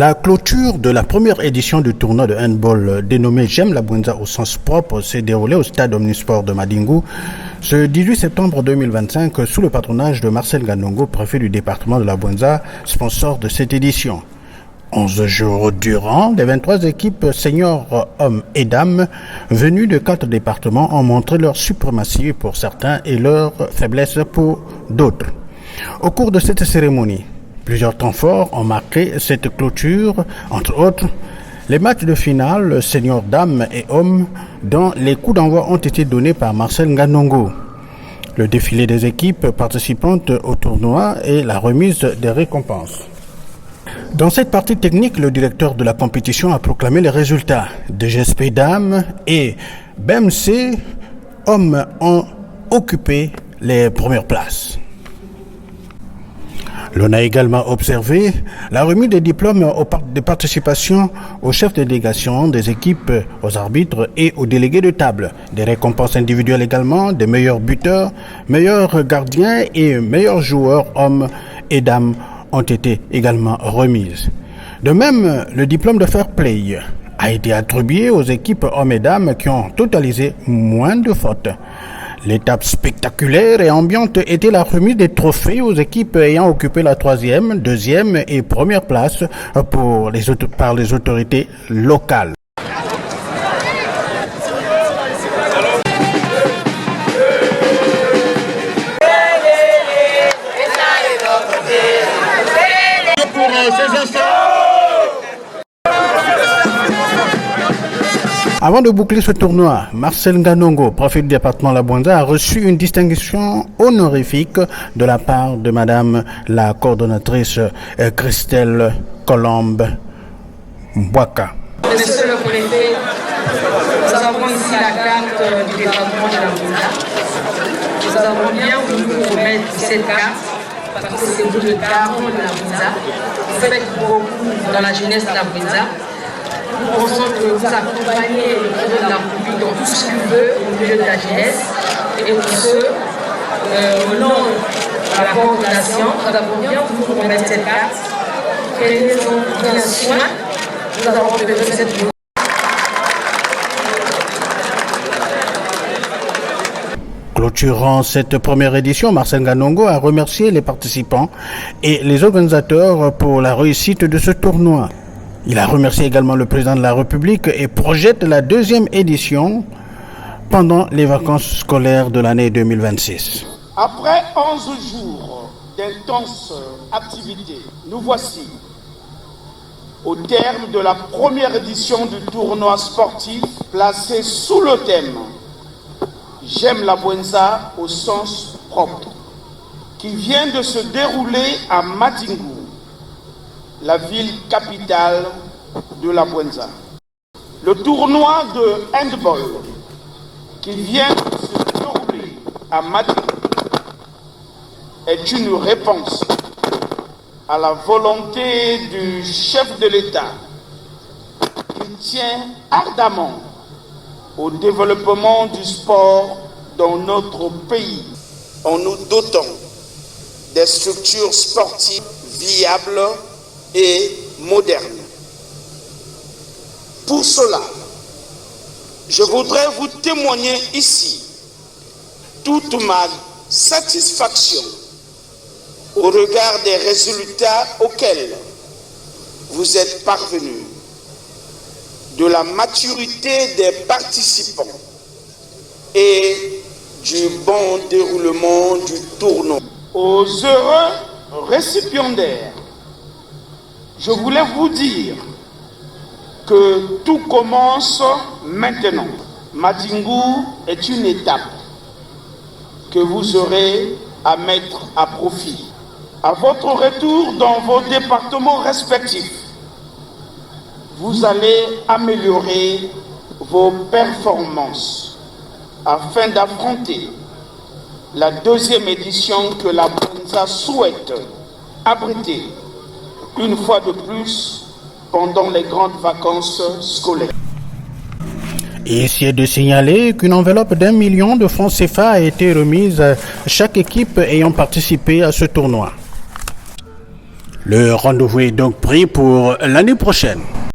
La clôture de la première édition du tournoi de handball dénommé J'aime la Bwenza au sens propre s'est déroulée au stade Omnisport de Madingu ce 18 septembre 2025 sous le patronage de Marcel Nganongo, préfet du département de la Bwenza, sponsor de cette édition. 11 jours durant, les 23 équipes seniors hommes et dames venues de 4 départements ont montré leur suprématie pour certains et leur faiblesse pour d'autres. Au cours de cette cérémonie, plusieurs temps forts ont marqué cette clôture, entre autres les matchs de finale seniors dames et hommes dont les coups d'envoi ont été donnés par Marcel Nganongo. Le défilé des équipes participantes au tournoi et la remise des récompenses. Dans cette partie technique, le directeur de la compétition a proclamé les résultats. DGSP dames et BMC hommes ont occupé les premières places. L'on a également observé la remise des diplômes de participation aux chefs de délégation des équipes, aux arbitres et aux délégués de table. Des récompenses individuelles également, des meilleurs buteurs, meilleurs gardiens et meilleurs joueurs hommes et dames ont été également remises. De même, le diplôme de fair play a été attribué aux équipes hommes et dames qui ont totalisé moins de fautes. L'étape spectaculaire et ambiante était la remise des trophées aux équipes ayant occupé la 3e, 2e et 1re place par les autorités locales. Avant de boucler ce tournoi, Marcel Nganongo, préfet du département de la Bwenza, a reçu une distinction honorifique de la part de Madame la coordonnatrice Christelle Colombe Mbouaka. Monsieur le préfet, nous avons ici la carte du département de la Bwenza. Nous avons bien voulu vous remettre cette carte parce que c'est vous le garant de la Bwenza. Vous faites beaucoup dans la jeunesse de la Bwenza. Nous pensons que vous accompagnez le président de la République dans tout ce qu'il veut au milieu de la jeunesse. Et pour ce, au nom de la coordination, nous avons bien voulu vous remettre cette carte. Qu'elles ont bien soin. Nous avons préparé cette journée. Clôturant cette première édition, Marcel Nganongo a remercié les participants et les organisateurs pour la réussite de ce tournoi. Il a remercié également le président de la République et projette la 2e édition pendant les vacances scolaires de l'année 2026. Après 11 jours d'intenses activités, nous voici au terme de la première édition du tournoi sportif placé sous le thème « J'aime la Bwenza au sens propre » qui vient de se dérouler à Madingu, la ville capitale de la Bwenza. Le tournoi de handball qui vient de se dérouler à Madingu est une réponse à la volonté du chef de l'État qui tient ardemment au développement du sport dans notre pays en nous dotant des structures sportives viables et moderne. Pour cela, je voudrais vous témoigner ici toute ma satisfaction au regard des résultats auxquels vous êtes parvenus, de la maturité des participants et du bon déroulement du tournoi. Aux heureux récipiendaires, je voulais vous dire que tout commence maintenant. Madingu est une étape que vous aurez à mettre à profit. À votre retour dans vos départements respectifs, vous allez améliorer vos performances afin d'affronter la 2e édition que la Bwenza souhaite abriter une fois de plus pendant les grandes vacances scolaires. Ici est de signaler qu'une enveloppe d'1 million de francs CFA a été remise à chaque équipe ayant participé à ce tournoi. Le rendez-vous est donc pris pour l'année prochaine.